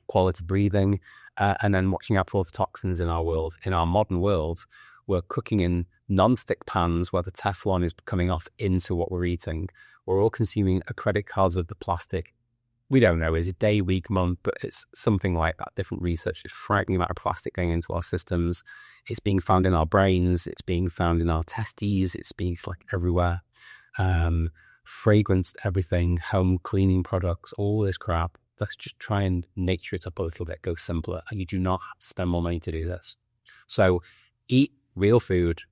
Quality breathing, and then watching out for all the toxins in our world. In our modern world, we're cooking in non-stick pans where the Teflon is coming off into what we're eating. We're all consuming a credit cards of the plastic. We don't know, is it day, week, month, but it's something like that. Different research is frightening amount of plastic going into our systems. It's being found in our brains. It's being found in our testes. It's being like everywhere. Fragranced everything, home cleaning products, all this crap. Let's just try and nature it up a little bit, go simpler. And you do not have to spend more money to do this. So eat real food,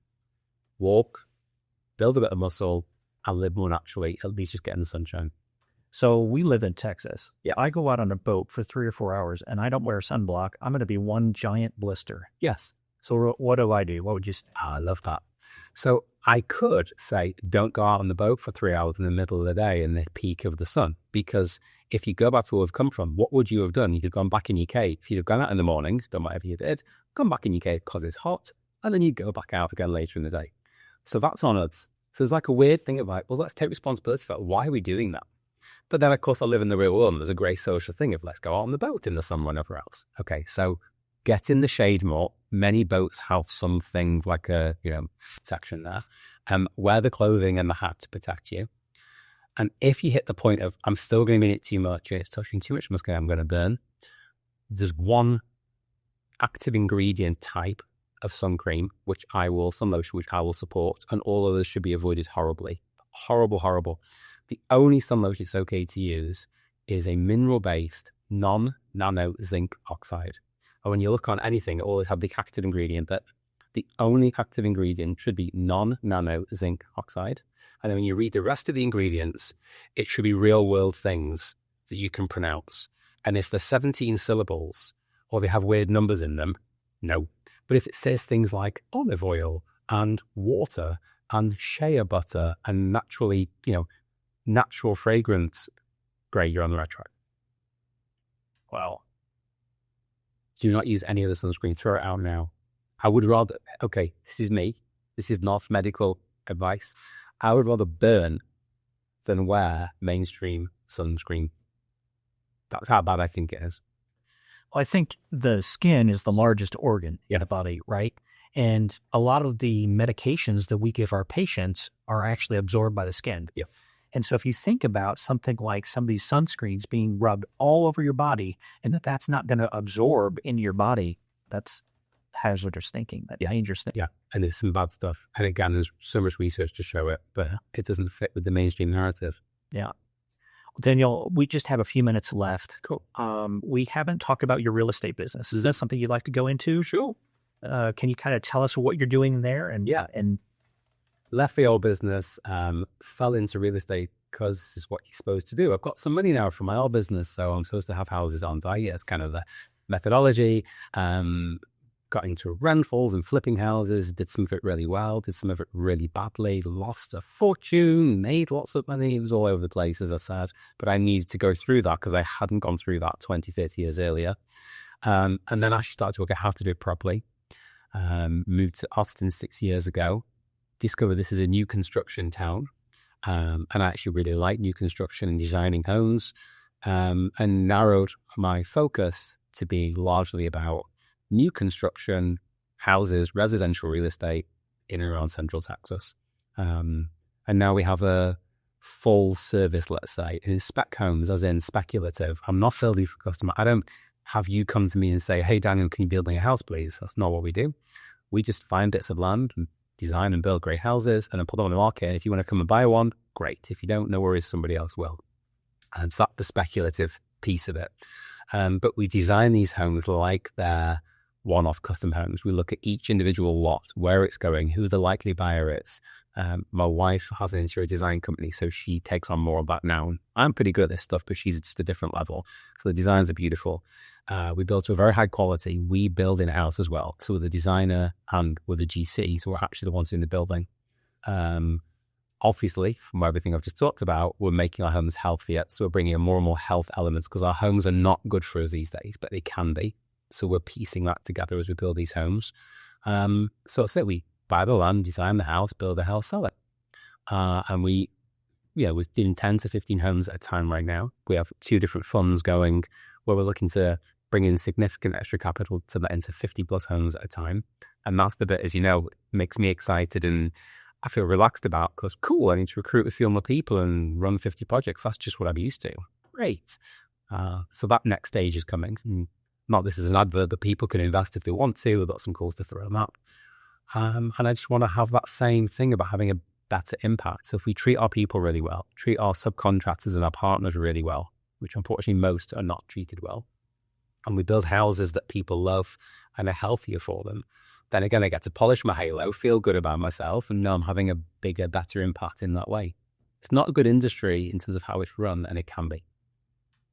walk, build a bit of muscle, and live more naturally. At least just get in the sunshine. So we live in Texas. Yeah. I go out on a boat for 3 or 4 hours and I don't wear sunblock. I'm going to be one giant blister. Yes. So what do I do? What would you say? I love that. So I could say, don't go out on the boat for 3 hours in the middle of the day in the peak of the sun. Because if you go back to where we've come from, what would you have done? You'd have gone back in your cave. If you'd have gone out in the morning, done whatever you did, gone back in your cave because it's hot, and then you go back out again later in the day. So that's on us. So there's like a weird thing of like, well, let's take responsibility for why are we doing that? But then, of course, I live in the real world, and there's a great social thing of let's go out on the boat in the sun, whenever else. Okay, so get in the shade more. Many boats have something like a, section there. Wear the clothing and the hat to protect you. And if you hit the point of, I'm still going to be in it too much, it's touching too much muscle, I'm going to burn. There's one active ingredient type of sun cream, sun lotion, which I will support, and all others should be avoided horribly. Horrible. The only sun lotion it's okay to use is a mineral-based, non-nano zinc oxide. And when you look on anything, it always have the active ingredient, but the only active ingredient should be non-nano zinc oxide. And then when you read the rest of the ingredients, it should be real-world things that you can pronounce. And if they're 17 syllables, or they have weird numbers in them, no. But if it says things like olive oil and water and shea butter and natural fragrance, great, you're on the right track. Wow. Do not use any of the sunscreen. Throw it out now. I would rather, okay, this is me. This is not medical advice. I would rather burn than wear mainstream sunscreen. That's how bad I think it is. Well, I think the skin is the largest organ in the body, right? And a lot of the medications that we give our patients are actually absorbed by the skin. Yep. And so if you think about something like some of these sunscreens being rubbed all over your body and that's not going to absorb into your body, that's hazardous thinking, that dangerous thing. Yeah, and there's some bad stuff. And again, there's so much research to show it, but it doesn't fit with the mainstream narrative. Yeah. Daniel, we just have a few minutes left. Cool. We haven't talked about your real estate business. Is that something you'd like to go into? Sure. Can you kind of tell us what you're doing there? And left the old business, fell into real estate because this is what you're supposed to do. I've got some money now from my old business, so I'm supposed to have houses on site. It's kind of the methodology. Got into rentals and flipping houses, did some of it really well, did some of it really badly, lost a fortune, made lots of money. It was all over the place, as I said, but I needed to go through that because I hadn't gone through that 20, 30 years earlier. And then I actually started to work out how to do it properly. Moved to Austin 6 years ago, discovered this is a new construction town. And I actually really like new construction and designing homes, and narrowed my focus to be largely about new construction, houses, residential real estate in and around Central Texas. And now we have a full service, let's say, in spec homes, as in speculative. I'm not filthy for customer. I don't have you come to me and say, hey, Daniel, can you build me a house, please? That's not what we do. We just find bits of land and design and build great houses and then put them on the market. And if you want to come and buy one, great. If you don't, no worries, somebody else will. And so that's the speculative piece of it. But we design these homes like they're one-off custom homes. We look at each individual lot, where it's going, who the likely buyer is. My wife has an interior design company, so she takes on more of that now. I'm pretty good at this stuff, but she's just a different level. So the designs are beautiful. We build to a very high quality. We build in-house as well. So with the designer and with the GC, so we're actually the ones doing the building. Obviously, from everything I've just talked about, we're making our homes healthier. So we're bringing in more and more health elements because our homes are not good for us these days, but they can be. So we're piecing that together as we build these homes. So that's it. We buy the land, design the house, build the house, sell it. And we're doing 10 to 15 homes at a time right now. We have 2 different funds going where we're looking to bring in significant extra capital to let into 50 plus homes at a time. And that's the bit, as you know, makes me excited and I feel relaxed about because cool, I need to recruit a few more people and run 50 projects. That's just what I'm used to. Great. So that next stage is coming. Not this is an advert, but people can invest if they want to. We've got some calls to throw them up. And I just want to have that same thing about having a better impact. So if we treat our people really well, treat our subcontractors and our partners really well, which unfortunately most are not treated well, and we build houses that people love and are healthier for them, then again, I get to polish my halo, feel good about myself, and know I'm having a bigger, better impact in that way. It's not a good industry in terms of how it's run, and it can be.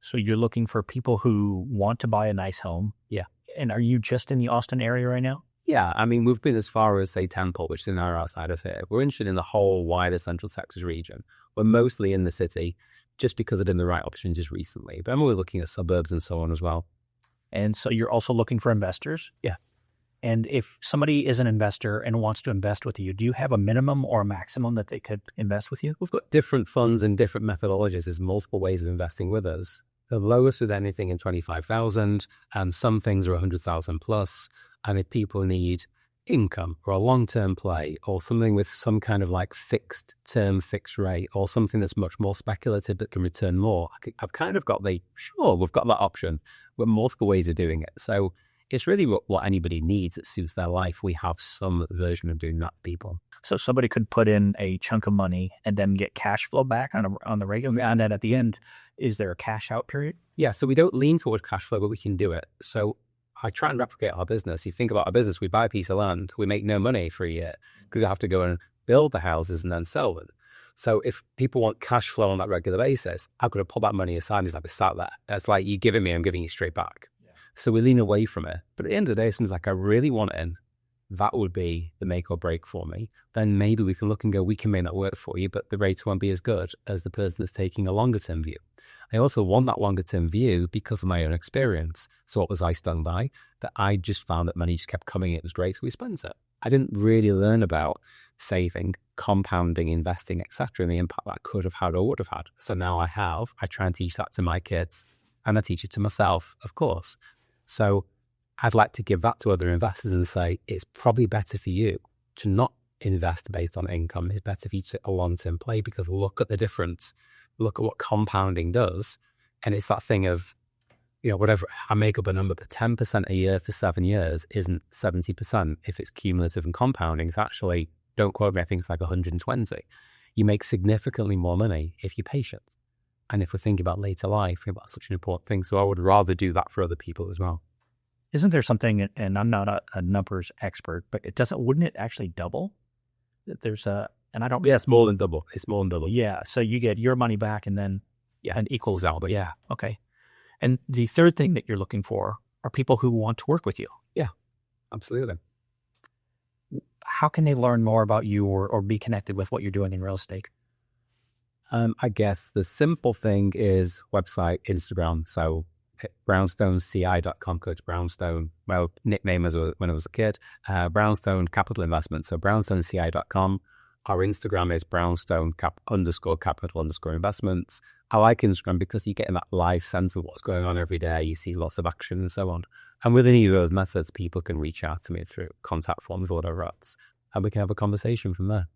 So you're looking for people who want to buy a nice home. Yeah. And are you just in the Austin area right now? Yeah. I mean, we've been as far as, say, Temple, which is an hour outside of here. We're interested in the whole wider Central Texas region. We're mostly in the city just because of the right opportunities recently. But I'm always looking at suburbs and so on as well. And so you're also looking for investors? Yeah. And if somebody is an investor and wants to invest with you, do you have a minimum or a maximum that they could invest with you? We've got different funds and different methodologies. There's multiple ways of investing with us. The lowest with anything in 25,000, and some things are 100,000 plus. And if people need income or a long-term play or something with some kind of like fixed term, fixed rate, or something that's much more speculative that can return more, I've kind of got we've got that option with multiple ways of doing it. So it's really what anybody needs that suits their life. We have some version of doing that for people. So somebody could put in a chunk of money and then get cash flow back on the regular, and then at the end, is there a cash out period? Yeah, so we don't lean towards cash flow, but we can do it. So I try and replicate our business. You think about our business, we buy a piece of land, we make no money for a year because we have to go and build the houses and then sell them. So if people want cash flow on that regular basis, I've got to pull that money aside and just have it sat there. It's like, you're giving me, I'm giving you straight back. Yeah. So we lean away from it. But at the end of the day, it seems like I really want it in. That would be the make or break for me. Then maybe we can look and go, we can make that work for you, but the rates won't be as good as the person that's taking a longer term view. I also want that longer term view because of my own experience. So what was I stung by? That I just found that money just kept coming. It was great, so we spent it. I didn't really learn about saving, compounding, investing, etc., and the impact that I could have had or would have had. So now I have. I try and teach that to my kids, and I teach it to myself, of course. So I'd like to give that to other investors and say, it's probably better for you to not invest based on income. It's better for you to a long-term play because look at the difference. Look at what compounding does. And it's that thing of, whatever, I make up a number, but 10% a year for 7 years isn't 70%. If it's cumulative and compounding, it's actually, don't quote me, I think it's like 120. You make significantly more money if you're patient. And if we're thinking about later life, that's such an important thing. So I would rather do that for other people as well. Isn't there something, and I'm not a numbers expert, but wouldn't it actually double? There's And I don't. Yeah, it's more than double. It's more than double. Yeah. So you get your money back and then an equal. Exactly. Yeah. Okay. And the third thing that you're looking for are people who want to work with you. Yeah, absolutely. How can they learn more about you or be connected with what you're doing in real estate? I guess the simple thing is website, Instagram. So brownstoneCI.com, Coach Brownstone, well, nickname as when I was a kid, Brownstone Capital Investment. So brownstoneCI.com. Our Instagram is brownstone_capital_investments. I like Instagram because you get in that live sense of what's going on every day. You see lots of action and so on. And with any of those methods, people can reach out to me through contact forms or whatever else, and we can have a conversation from there.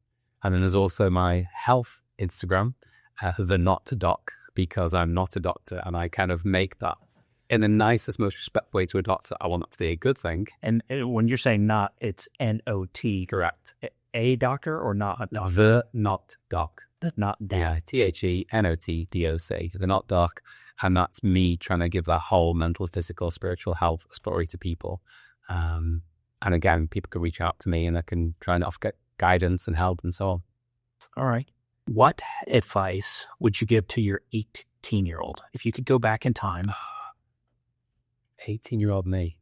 And then there's also my health Instagram, the not to doc, because I'm not a doctor, and I kind of make that in the nicest, most respectful way to a doctor. I want that to be a good thing. And when you're saying not, it's N-O-T. Correct. A doctor or not? No, the not doc. The not doc. Yeah, THENOTDOC, the not doc. And that's me trying to give that whole mental, physical, spiritual health story to people. And again, people can reach out to me and I can try and offer guidance and help and so on. All right. What advice would you give to your 18-year-old if you could go back in time? 18-year-old me.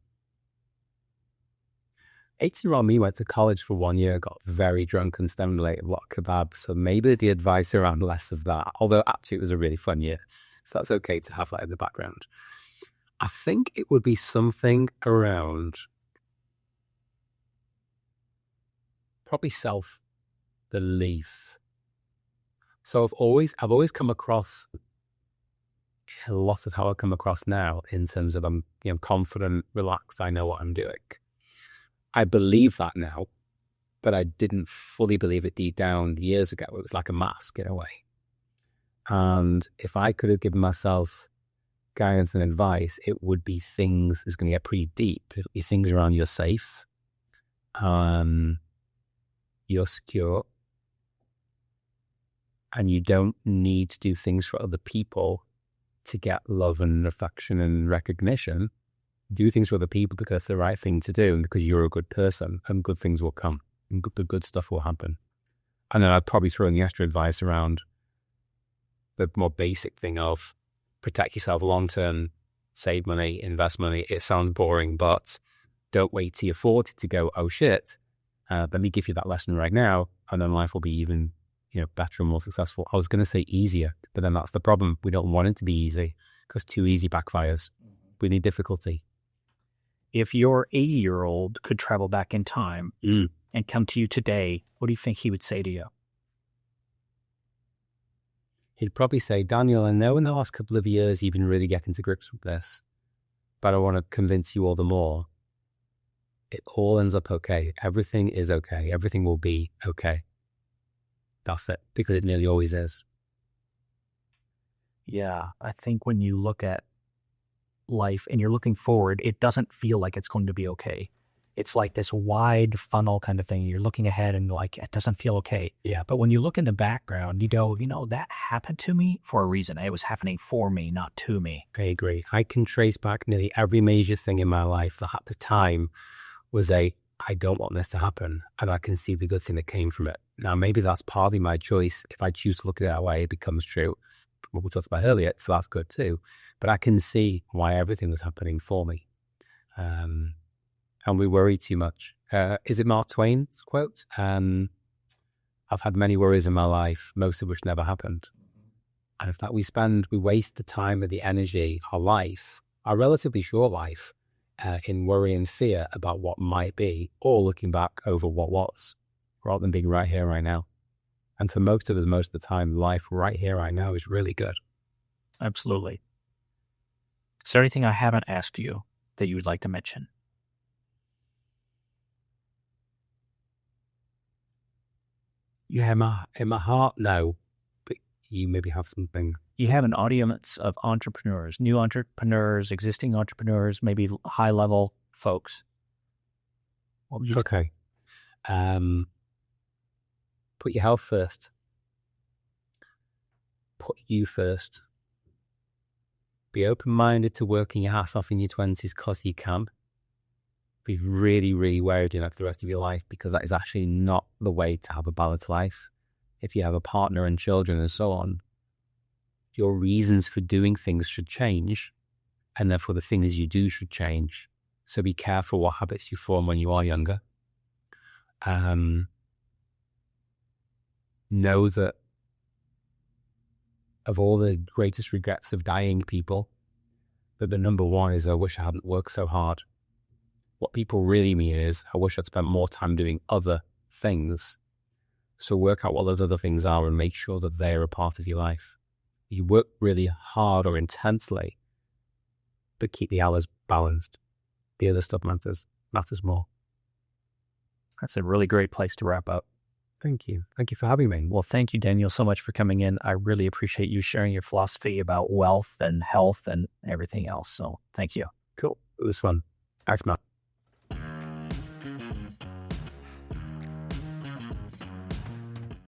18-year-old me went to college for 1 year, got very drunk and stimulated a lot of kebabs. So maybe the advice around less of that, although actually it was a really fun year. So that's okay to have that in the background. I think it would be something around probably self-belief. So I've always come across a lot of how I come across now in terms of I'm confident, relaxed, I know what I'm doing. I believe that now, but I didn't fully believe it deep down years ago. It was like a mask in a way. And if I could have given myself guidance and advice, it would be things, it's going to get pretty deep. It'll be things around you're safe, you're secure, and you don't need to do things for other people to get love and affection and recognition. Do things for other people because it's the right thing to do and because you're a good person, and good things will come and the good stuff will happen. And then I'd probably throw in the extra advice around the more basic thing of protect yourself long-term, save money, invest money. It sounds boring, but don't wait till you're 40 to go, oh shit, let me give you that lesson right now. And then life will be even better and more successful. I was going to say easier, but then that's the problem. We don't want it to be easy because too easy backfires. We need difficulty. If your 80-year-old could travel back in time and come to you today, what do you think he would say to you? He'd probably say, Daniel, I know in the last couple of years you've been really getting to grips with this, but I want to convince you all the more. It all ends up okay. Everything is okay. Everything will be okay. That's it, because it nearly always is. Yeah, I think when you look at life and you're looking forward, it doesn't feel like it's going to be okay. It's like this wide funnel kind of thing. You're looking ahead and like, it doesn't feel okay. Yeah. But when you look in the background, you go, that happened to me for a reason. It was happening for me, not to me. I agree. I can trace back nearly every major thing in my life that at the time was I don't want this to happen. And I can see the good thing that came from it. Now, maybe that's partly my choice. If I choose to look at it that way, it becomes true. What we talked about earlier, so that's good too. But I can see why everything was happening for me. And we worry too much. Is it Mark Twain's quote? I've had many worries in my life, most of which never happened. And if that we waste the time and the energy, our life, our relatively short life, in worry and fear about what might be, or looking back over what was, rather than being right here, right now. And for most of us, most of the time, life right here, right now is really good. Absolutely. Is there anything I haven't asked you that you would like to mention? Yeah, in my heart, no. But you maybe have something. You have an audience of entrepreneurs, new entrepreneurs, existing entrepreneurs, maybe high-level folks. What would you say? Put your health first. Put you first. Be open-minded to working your ass off in your 20s because you can. Be really, really wary of doing that for the rest of your life, because that is actually not the way to have a balanced life. if you have a partner and children and so on, your reasons for doing things should change, and therefore the things you do should change. So be careful what habits you form when you are younger. Know that of all the greatest regrets of dying people, that the number one is, I wish I hadn't worked so hard. What people really mean is, I wish I'd spent more time doing other things. So work out what those other things are and make sure that they're a part of your life. You work really hard or intensely, but keep the hours balanced. The other stuff matters more. That's a really great place to wrap up. Thank you. Thank you for having me. Well, thank you, Daniel, so much for coming in. I really appreciate you sharing your philosophy about wealth and health and everything else. So thank you. Cool. It was fun. Thanks, Matt.